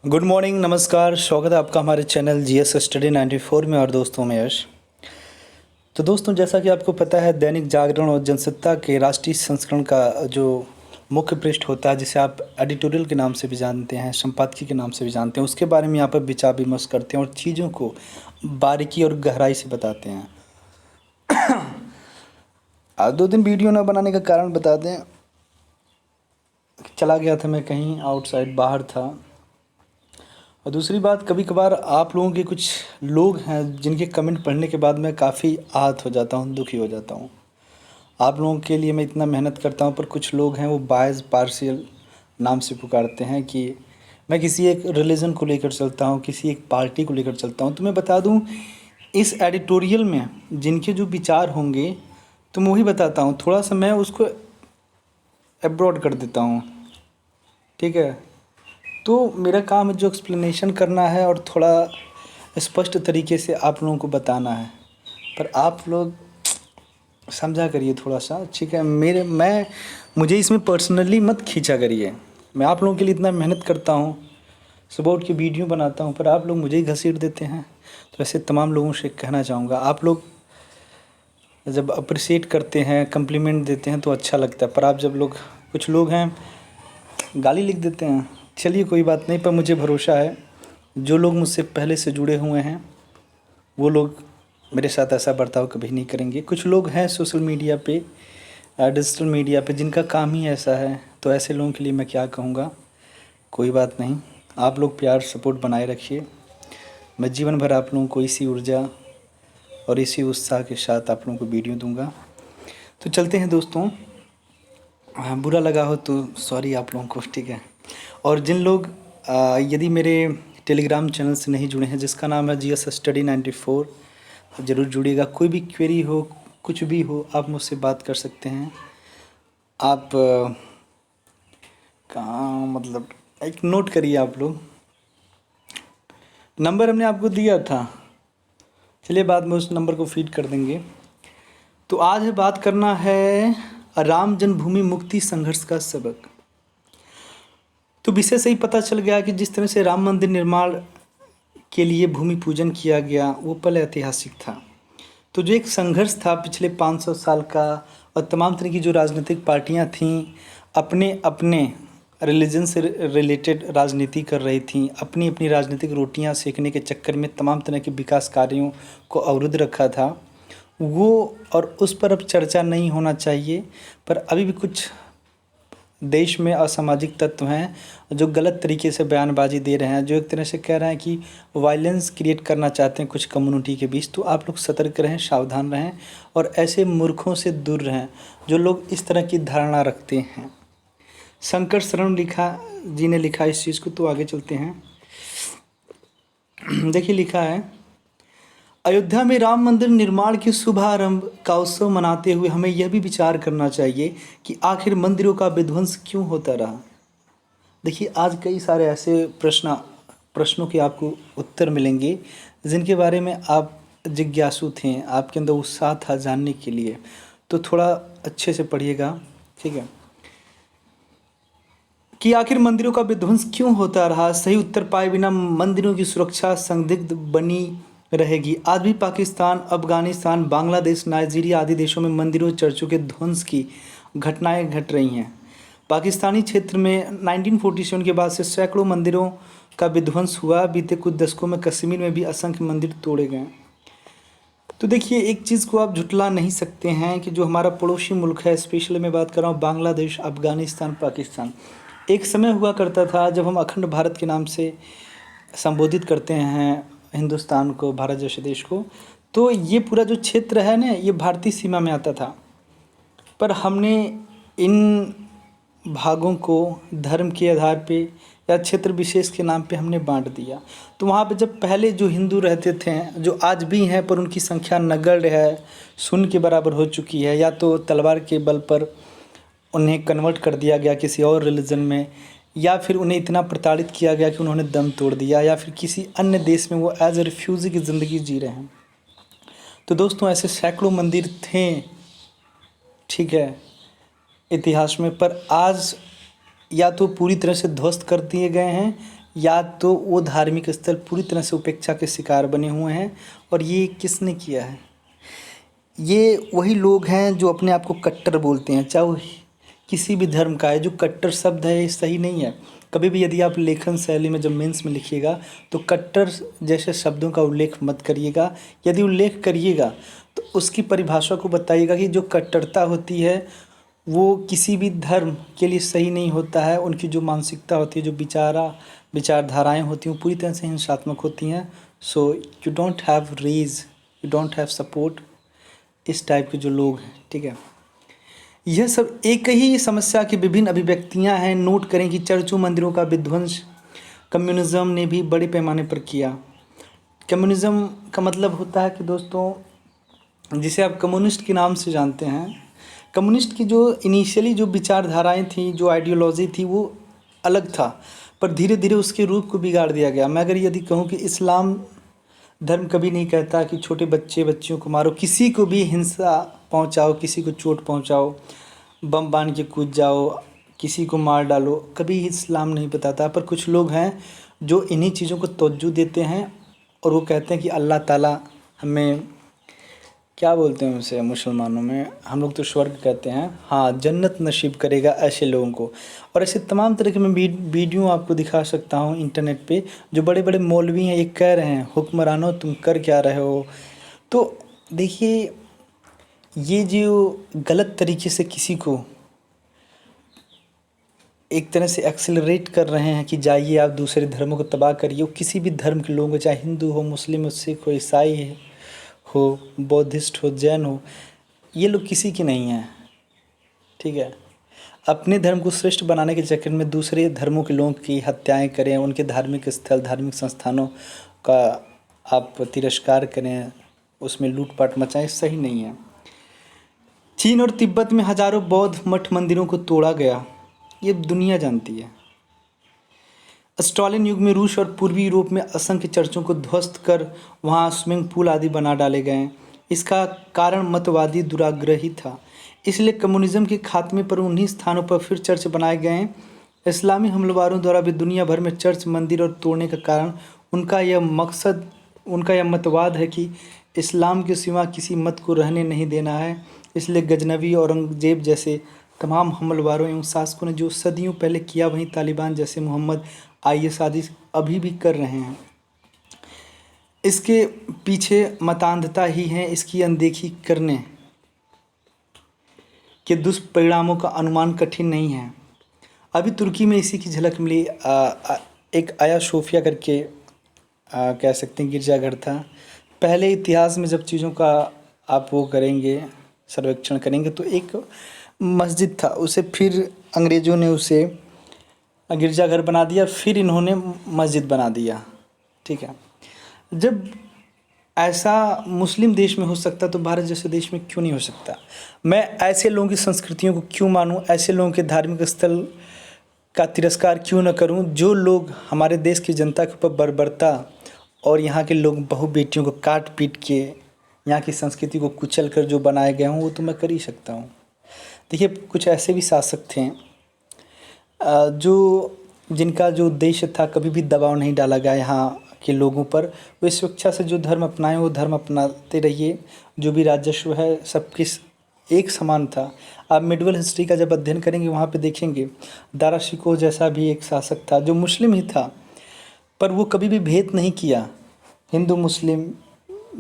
Good morning, नमस्कार, स्वागत है आपका हमारे चैनल जीएस स्टडी 94 में। और दोस्तों में यश। तो दोस्तों, जैसा कि आपको पता है, दैनिक जागरण और जनसत्ता के राष्ट्रीय संस्करण का जो मुख्य पृष्ठ होता है, जिसे आप एडिटोरियल के नाम से भी जानते हैं, संपादकीय के नाम से भी जानते हैं, उसके बारे में यहाँ पर विचार विमर्श करते हैं और चीज़ों को बारीकी और गहराई से बताते हैं। आज 2 दिन वीडियो न बनाने का कारण बता दें। चला गया था मैं कहीं आउटसाइड, बाहर था। और दूसरी बात, कभी कभार आप लोगों के कुछ लोग हैं जिनके कमेंट पढ़ने के बाद मैं काफ़ी आहत हो जाता हूँ, दुखी हो जाता हूँ। आप लोगों के लिए मैं इतना मेहनत करता हूँ, पर कुछ लोग हैं वो बायस पार्शियल नाम से पुकारते हैं कि मैं किसी एक रिलीजन को लेकर चलता हूँ, किसी एक पार्टी को लेकर चलता हूँ। तो मैं बता दूँ, इस एडिटोरियल में जिनके जो विचार होंगे तो मैं वही बताता हूँ, थोड़ा सा मैं उसको एब्रॉड कर देता हूँ, ठीक है। तो मेरा काम है जो एक्सप्लेनेशन करना है और थोड़ा स्पष्ट तरीके से आप लोगों को बताना है, पर आप लोग समझा करिए थोड़ा सा, ठीक है। मुझे इसमें पर्सनली मत खींचा करिए। मैं आप लोगों के लिए इतना मेहनत करता हूँ, सुबह उठ के वीडियो बनाता हूँ, पर आप लोग मुझे ही घसीट देते हैं। तो ऐसे तमाम लोगों से कहना चाहूँगा, आप लोग जब अप्रिशिएट करते हैं, कम्प्लीमेंट देते हैं तो अच्छा लगता है, पर आप जब कुछ लोग हैं गाली लिख देते हैं। चलिए कोई बात नहीं, पर मुझे भरोसा है जो लोग मुझसे पहले से जुड़े हुए हैं वो लोग मेरे साथ ऐसा बर्ताव कभी नहीं करेंगे। कुछ लोग हैं सोशल मीडिया पे, डिजिटल मीडिया पे, जिनका काम ही ऐसा है, तो ऐसे लोगों के लिए मैं क्या कहूँगा। कोई बात नहीं, आप लोग प्यार सपोर्ट बनाए रखिए। मैं जीवन भर आप लोगों को इसी ऊर्जा और इसी उत्साह के साथ आप लोगों को वीडियो दूँगा। तो चलते हैं दोस्तों। हाँ, बुरा लगा हो तो सॉरी आप लोगों को, ठीक है। और जिन लोग यदि मेरे टेलीग्राम चैनल से नहीं जुड़े हैं, जिसका नाम है जीएस स्टडी 94, ज़रूर जुड़िएगा। कोई भी क्वेरी हो, कुछ भी हो, आप मुझसे बात कर सकते हैं। आप कहाँ, मतलब एक नोट करिए आप लोग, नंबर हमने आपको दिया था, चलिए बाद में उस नंबर को फीड कर देंगे। तो आज बात करना है राम जन्मभूमि मुक्ति संघर्ष का सबक। तो विषय से ही पता चल गया कि जिस तरह से राम मंदिर निर्माण के लिए भूमि पूजन किया गया वो पल ऐतिहासिक था। तो जो एक संघर्ष था पिछले 500 साल का, और तमाम तरह की जो राजनीतिक पार्टियां थीं अपने अपने रिलीजन से रिलेटेड राजनीति कर रही थीं, अपनी अपनी राजनीतिक रोटियां सेकने के चक्कर में तमाम तरह के विकास कार्यों को अवरुद्ध रखा था वो, और उस पर अब चर्चा नहीं होना चाहिए। पर अभी भी कुछ देश में असामाजिक तत्व हैं जो गलत तरीके से बयानबाजी दे रहे हैं, जो एक तरह से कह रहे हैं कि वायलेंस क्रिएट करना चाहते हैं कुछ कम्युनिटी के बीच। तो आप लोग सतर्क रहें, सावधान रहें और ऐसे मूर्खों से दूर रहें जो लोग इस तरह की धारणा रखते हैं। शंकर शरण जी ने लिखा इस चीज़ को, तो आगे चलते हैं। देखिए, लिखा है, अयोध्या में राम मंदिर निर्माण के शुभारंभ का उत्सव मनाते हुए हमें यह भी विचार करना चाहिए कि आखिर मंदिरों का विध्वंस क्यों होता रहा। देखिए, आज कई सारे ऐसे प्रश्नों के आपको उत्तर मिलेंगे जिनके बारे में आप जिज्ञासु थे, आपके अंदर उत्साह था जानने के लिए। तो थोड़ा अच्छे से पढ़िएगा, ठीक है। कि आखिर मंदिरों का विध्वंस क्यों होता रहा, सही उत्तर पाए बिना मंदिरों की सुरक्षा संदिग्ध बनी रहेगी। आज भी पाकिस्तान, अफगानिस्तान, बांग्लादेश, नाइजीरिया आदि देशों में मंदिरों, चर्चों के ध्वंस की घटनाएं घट रही हैं। पाकिस्तानी क्षेत्र में 1947 के बाद से सैकड़ों मंदिरों का विध्वंस हुआ। बीते कुछ दशकों में कश्मीर में भी असंख्य मंदिर तोड़े गए। तो देखिए, एक चीज़ को आप झुटला नहीं सकते हैं कि जो हमारा पड़ोसी मुल्क है, स्पेशली मैं बात कर रहा हूँ बांग्लादेश, अफगानिस्तान, पाकिस्तान, एक समय हुआ करता था जब हम अखंड भारत के नाम से संबोधित करते हैं हिंदुस्तान को, भारत जैसे देश को, तो ये पूरा जो क्षेत्र है ना, ये भारतीय सीमा में आता था। पर हमने इन भागों को धर्म के आधार पे या क्षेत्र विशेष के नाम पे हमने बांट दिया। तो वहाँ पे जब पहले जो हिंदू रहते थे, जो आज भी हैं, पर उनकी संख्या नगण्य है, शून्य के बराबर हो चुकी है, या तो तलवार के बल पर उन्हें कन्वर्ट कर दिया गया किसी और रिलीजन में, या फिर उन्हें इतना प्रताड़ित किया गया कि उन्होंने दम तोड़ दिया, या फिर किसी अन्य देश में वो एज ए रिफ्यूजी की ज़िंदगी जी रहे हैं। तो दोस्तों, ऐसे सैकड़ों मंदिर थे, ठीक है, इतिहास में, पर आज या तो पूरी तरह से ध्वस्त कर दिए गए हैं या तो वो धार्मिक स्थल पूरी तरह से उपेक्षा के शिकार बने हुए हैं। और ये किसने किया है? ये वही लोग हैं जो अपने आप को कट्टर बोलते हैं, चाहे वो किसी भी धर्म का है। जो कट्टर शब्द है ये सही नहीं है। कभी भी यदि आप लेखन शैली में जब मेंस में लिखिएगा तो कट्टर जैसे शब्दों का उल्लेख मत करिएगा। यदि उल्लेख करिएगा तो उसकी परिभाषा को बताइएगा कि जो कट्टरता होती है वो किसी भी धर्म के लिए सही नहीं होता है। उनकी जो मानसिकता होती है, जो विचारधाराएँ होती हैं, वो पूरी तरह से हिंसात्मक होती हैं। सो यू डोंट हैव रीज, यू डोंट हैव सपोर्ट इस टाइप के जो लोग हैं, ठीक है। यह सब एक ही समस्या की विभिन्न अभिव्यक्तियां हैं। नोट करें कि चर्चों मंदिरों का विध्वंस कम्युनिज्म ने भी बड़े पैमाने पर किया। कम्युनिज्म का मतलब होता है कि दोस्तों, जिसे आप कम्युनिस्ट के नाम से जानते हैं, कम्युनिस्ट की जो इनिशियली जो विचारधाराएं थी, जो आइडियोलॉजी थी, वो अलग था, पर धीरे धीरे उसके रूप को बिगाड़ दिया गया। मैं अगर यदि कहूँ कि इस्लाम धर्म कभी नहीं कहता कि छोटे बच्चियों को मारो, किसी को भी हिंसा पहुंचाओ, किसी को चोट पहुंचाओ, बम बांध के कूद जाओ, किसी को मार डालो, कभी इस्लाम नहीं बताता। पर कुछ लोग हैं जो इन्हीं चीज़ों को तवज्जो देते हैं और वो कहते हैं कि अल्लाह ताला हमें, क्या बोलते हैं उसे मुसलमानों में, हम लोग तो स्वर्ग कहते हैं, हाँ, जन्नत नसीब करेगा ऐसे लोगों को। और ऐसे तमाम तरह के मैं वीडियो आपको दिखा सकता हूँ इंटरनेट पे, जो बड़े बड़े मौलवी हैं, ये कह रहे हैं हुक्मरानों तुम कर क्या रहे हो। तो देखिए, ये जो गलत तरीके से किसी को एक तरह से एक्सेलरेट कर रहे हैं कि जाइए आप दूसरे धर्मों को तबाह करिए, वो किसी भी धर्म के लोगों को, चाहे हिंदू हो, मुस्लिम हो, सिख हो, ईसाई हो, बौद्धिस्ट हो, जैन हो, ये लोग किसी की नहीं हैं, ठीक है। अपने धर्म को श्रेष्ठ बनाने के चक्कर में दूसरे धर्मों के लोगों की हत्याएं करें, उनके धार्मिक स्थल, धार्मिक संस्थानों का आप तिरस्कार करें, उसमें लूटपाट मचाएं, सही नहीं है। चीन और तिब्बत में हजारों बौद्ध मठ मंदिरों को तोड़ा गया, ये दुनिया जानती है। स्टालिन युग में रूस और पूर्वी यूरोप में असंख्य चर्चों को ध्वस्त कर वहां स्विमिंग पूल आदि बना डाले गए। इसका कारण मतवादी दुराग्रह ही था। इसलिए कम्युनिज्म के खात्मे पर उन्हीं स्थानों पर फिर चर्च बनाए गए। इस्लामी हमलावरों द्वारा भी दुनिया भर में चर्च, मंदिर और तोड़ने का कारण उनका यह मतवाद है कि इस्लाम के सिवा किसी मत को रहने नहीं देना है। इसलिए गजनवी, औरंगजेब जैसे तमाम हमलावरों एवं शासकों ने जो सदियों पहले किया, वहीं तालिबान जैसे, मोहम्मद, IS आदि अभी भी कर रहे हैं। इसके पीछे मतांधता ही है। इसकी अनदेखी करने के दुष्परिणामों का अनुमान कठिन नहीं है। अभी तुर्की में इसी की झलक मिली। एक आया सोफिया करके कह सकते हैं गिरजाघर था। पहले इतिहास में जब चीज़ों का आप वो करेंगे, सर्वेक्षण करेंगे, तो एक मस्जिद था, उसे फिर अंग्रेज़ों ने उसे गिरजाघर बना दिया, फिर इन्होंने मस्जिद बना दिया, ठीक है। जब ऐसा मुस्लिम देश में हो सकता तो भारत जैसे देश में क्यों नहीं हो सकता? मैं ऐसे लोगों की संस्कृतियों को क्यों मानूं? ऐसे लोगों के धार्मिक स्थल का तिरस्कार क्यों न करूं? जो लोग हमारे देश की जनता के ऊपर बर्बरता और यहाँ के लोग बहू बेटियों को काट पीट के यहाँ की संस्कृति को कुचल कर जो बनाए गए हों, वो तो मैं कर ही सकता हूँ। देखिए, कुछ ऐसे भी शासक थे जिनका जो उद्देश्य था, कभी भी दबाव नहीं डाला गया यहाँ के लोगों पर। वो स्वेच्छा से जो धर्म अपनाएं वो धर्म अपनाते रहिए। जो भी राजस्व है सबके एक समान था। आप मिडवल हिस्ट्री का जब अध्ययन करेंगे वहाँ पे देखेंगे दारा शिकोह जैसा भी एक शासक था जो मुस्लिम ही था, पर वो कभी भी भेद नहीं किया हिंदू मुस्लिम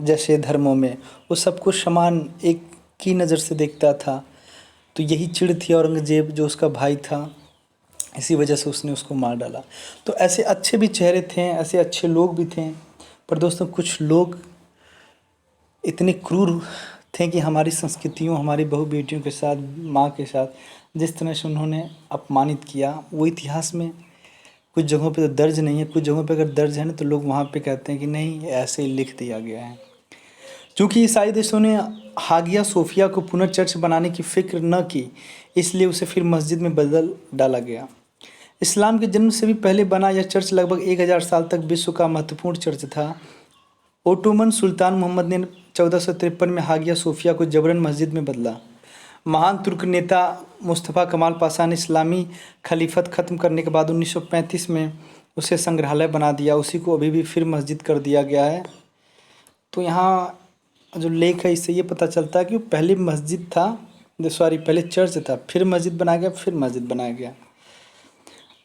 जैसे धर्मों में। वो सबको समान एक की नज़र से देखता था। तो यही चिढ़ थी औरंगजेब जो उसका भाई था, इसी वजह से उसने उसको मार डाला। तो ऐसे अच्छे भी चेहरे थे, ऐसे अच्छे लोग भी थे, पर दोस्तों कुछ लोग इतने क्रूर थे कि हमारी संस्कृतियों, हमारी बहू बेटियों के साथ, माँ के साथ जिस तरह से उन्होंने अपमानित किया, वो इतिहास में कुछ जगहों पे तो दर्ज नहीं है। कुछ जगहों पे अगर दर्ज है ना तो लोग वहाँ पे कहते हैं कि नहीं, ऐसे ही लिख दिया गया है। क्योंकि ईसाई देशों ने हागिया सोफिया को पुनर्चर्च बनाने की फिक्र न की, इसलिए उसे फिर मस्जिद में बदल डाला गया। इस्लाम के जन्म से भी पहले बना यह चर्च लगभग 1000 साल तक विश्व का महत्वपूर्ण चर्च था। ओटोमन सुल्तान मोहम्मद ने 1453 में हागिया सोफिया को जबरन मस्जिद में बदला। महान तुर्क नेता मुस्तफ़ा कमाल पाशा ने इस्लामी खलीफत ख़त्म करने के बाद 1935 में उसे संग्रहालय बना दिया, उसी को अभी भी फिर मस्जिद कर दिया गया है। तो यहाँ जो लेख है इससे ये पता चलता है कि पहले मस्जिद था, सॉरी पहले चर्च था, फिर मस्जिद बनाया गया, फिर मस्जिद बनाया गया।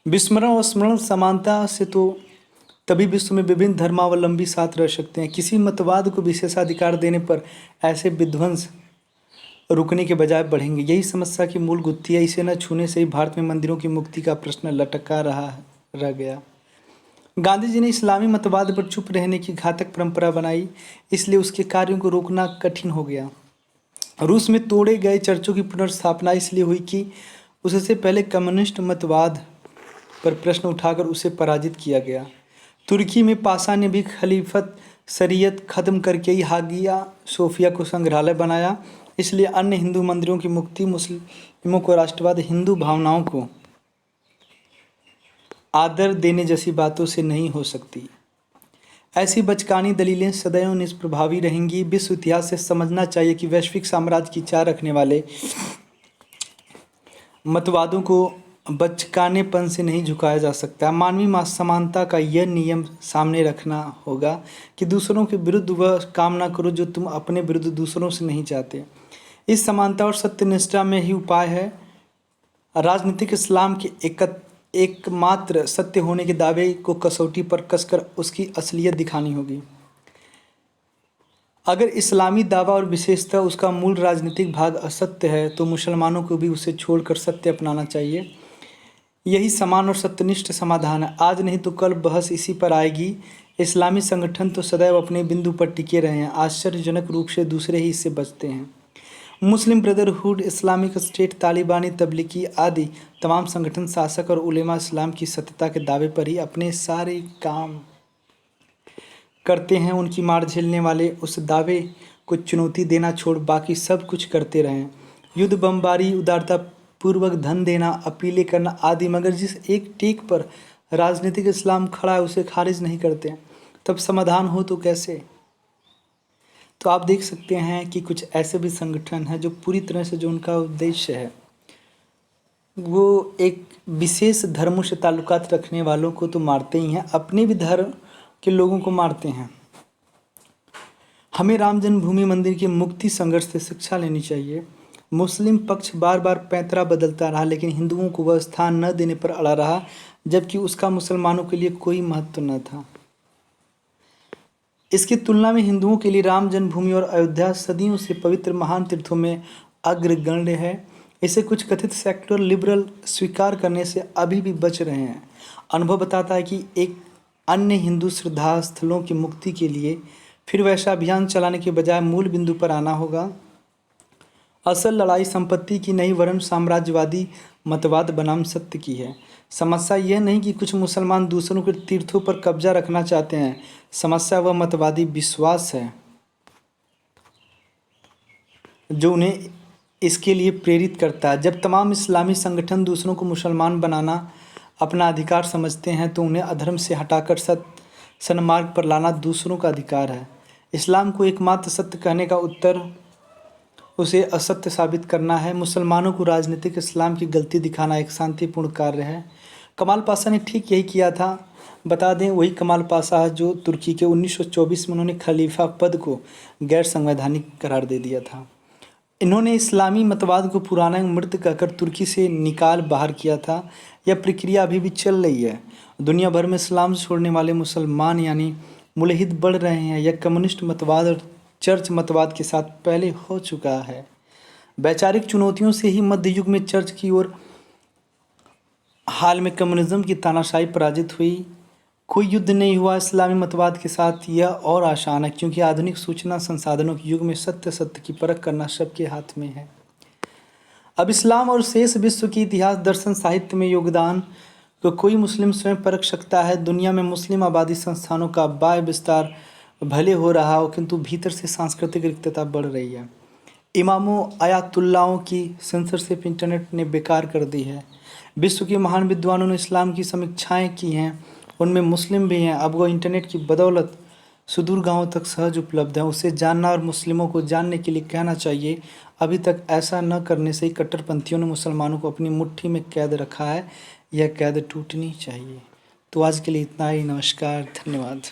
विस्मरण और स्मरण समानता से तो तभी विश्व में विभिन्न धर्मावलंबी साथ रह सकते हैं। किसी मतवाद को विशेषाधिकार देने पर ऐसे विध्वंस रुकने के बजाय बढ़ेंगे। यही समस्या की मूल गुत्थी है। इसे न छूने से ही भारत में मंदिरों की मुक्ति का प्रश्न लटका रह गया। गांधी जी ने इस्लामी मतवाद पर चुप रहने की घातक परंपरा बनाई, इसलिए उसके कार्यों को रोकना कठिन हो गया। रूस में तोड़े गए चर्चों की पुनर्स्थापना इसलिए हुई कि उससे पहले कम्युनिस्ट मतवाद पर प्रश्न उठाकर उसे पराजित किया गया। तुर्की में पाशा ने भी खलीफत शरीयत खत्म करके ही हागिया सोफिया को संग्रहालय बनाया। इसलिए अन्य हिंदू मंदिरों की मुक्ति मुस्लिमों को राष्ट्रवाद, हिंदू भावनाओं को आदर देने जैसी बातों से नहीं हो सकती। ऐसी बचकानी दलीलें सदैव निष्प्रभावी रहेंगी। विश्व इतिहास से समझना चाहिए कि वैश्विक साम्राज्य की चाह रखने वाले मतवादों को बचकानेपन से नहीं झुकाया जा सकता। मानवीय समानता का यह नियम सामने रखना होगा कि दूसरों के विरुद्ध वह काम ना करो जो तुम अपने विरुद्ध दूसरों से नहीं चाहते। इस समानता और सत्यनिष्ठा में ही उपाय है। राजनीतिक इस्लाम के एकमात्र सत्य होने के दावे को कसौटी पर कसकर उसकी असलियत दिखानी होगी। अगर इस्लामी दावा और विशेषतः उसका मूल राजनीतिक भाग असत्य है तो मुसलमानों को भी उसे छोड़कर सत्य अपनाना चाहिए। यही समान और सत्यनिष्ठ समाधान है। आज नहीं तो कल बहस इसी पर आएगी। इस्लामी संगठन तो सदैव अपने बिंदु पर टिके रहे हैं, आश्चर्यजनक रूप से दूसरे ही इससे बचते हैं। मुस्लिम ब्रदरहुड, इस्लामिक स्टेट, तालिबानी, तबलीगी आदि तमाम संगठन शासक और उलेमा इस्लाम की सत्यता के दावे पर ही अपने सारे काम करते हैं। उनकी मार झेलने वाले उस दावे को चुनौती देना छोड़ बाकी सब कुछ करते रहें, युद्ध, बमबारी, उदारता पूर्वक धन देना, अपीलें करना आदि, मगर जिस एक टेक पर राजनीतिक इस्लाम खड़ा है उसे खारिज नहीं करते, तब समाधान हो तो कैसे। तो आप देख सकते हैं कि कुछ ऐसे भी संगठन हैं जो पूरी तरह से जो उनका उद्देश्य है वो एक विशेष धर्मों से ताल्लुकात रखने वालों को तो मारते ही हैं, अपने भी धर्म के लोगों को मारते हैं। हमें राम जन्मभूमि मंदिर के मुक्ति संघर्ष से शिक्षा लेनी चाहिए। मुस्लिम पक्ष बार बार पैंतरा बदलता रहा, लेकिन हिंदुओं को वह स्थान न देने पर अड़ा रहा, जबकि उसका मुसलमानों के लिए कोई महत्व न था। इसकी तुलना में हिंदुओं के लिए राम जन्मभूमि और अयोध्या सदियों से पवित्र महान तीर्थों में अग्रगण्य है। इसे कुछ कथित सेक्युलर लिबरल स्वीकार करने से अभी भी बच रहे हैं। अनुभव बताता है कि एक अन्य हिंदू श्रद्धा स्थलों की मुक्ति के लिए फिर वैसा अभियान चलाने के बजाय मूल बिंदु पर आना होगा। असल लड़ाई संपत्ति की नहीं वरन साम्राज्यवादी मतवाद बनाम सत्य की है। समस्या यह नहीं कि कुछ मुसलमान दूसरों के तीर्थों पर कब्जा रखना चाहते हैं, समस्या वह मतवादी विश्वास है जो उन्हें इसके लिए प्रेरित करता है। जब तमाम इस्लामी संगठन दूसरों को मुसलमान बनाना अपना अधिकार समझते हैं तो उन्हें अधर्म से हटाकर सन्मार्ग पर लाना दूसरों का अधिकार है। इस्लाम को एकमात्र सत्य कहने का उत्तर उसे असत्य साबित करना है। मुसलमानों को राजनीतिक इस्लाम की गलती दिखाना एक शांतिपूर्ण कार्य है। कमाल पाशा ने ठीक यही किया था। बता दें, वही कमाल पाशा जो तुर्की के 1924 में उन्होंने खलीफा पद को गैर संवैधानिक करार दे दिया था। इन्होंने इस्लामी मतवाद को पुराना मृत कहकर तुर्की से निकाल बाहर किया था। यह प्रक्रिया अभी भी चल रही है। दुनिया भर में इस्लाम छोड़ने वाले मुसलमान यानी मुल्हिद बढ़ रहे हैं। यह कम्युनिस्ट मतवाद और चर्च मतवाद के साथ पहले हो चुका है। वैचारिक चुनौतियों से ही मध्य युग में चर्च की ओर, हाल में कम्युनिज्म की तानाशाही पराजित हुई। कोई युद्ध नहीं हुआ इस्लामी मतवाद के साथ। यह और आसान है क्योंकि आधुनिक सूचना संसाधनों के युग में सत्य की परख करना सबके हाथ में है। अब इस्लाम और शेष विश्व की इतिहास, दर्शन, साहित्य में योगदान को कोई मुस्लिम स्वयं परख सकता है। दुनिया में मुस्लिम आबादी संस्थानों का बाह्य विस्तार भले हो रहा हो, किंतु भीतर से सांस्कृतिक रिक्तता बढ़ रही है। इमामों, आयातुल्लाहों की सेंसरशिप इंटरनेट ने बेकार कर दी है। विश्व के महान विद्वानों ने इस्लाम की समीक्षाएं की हैं, उनमें मुस्लिम भी हैं। अब वो इंटरनेट की बदौलत सुदूर गांवों तक सहज उपलब्ध है। उसे जानना और मुस्लिमों को जानने के लिए कहना चाहिए। अभी तक ऐसा न करने से ही कट्टरपंथियों ने मुसलमानों को अपनी मुट्ठी में कैद रखा है। यह कैद टूटनी चाहिए। तो आज के लिए इतना ही। नमस्कार, धन्यवाद।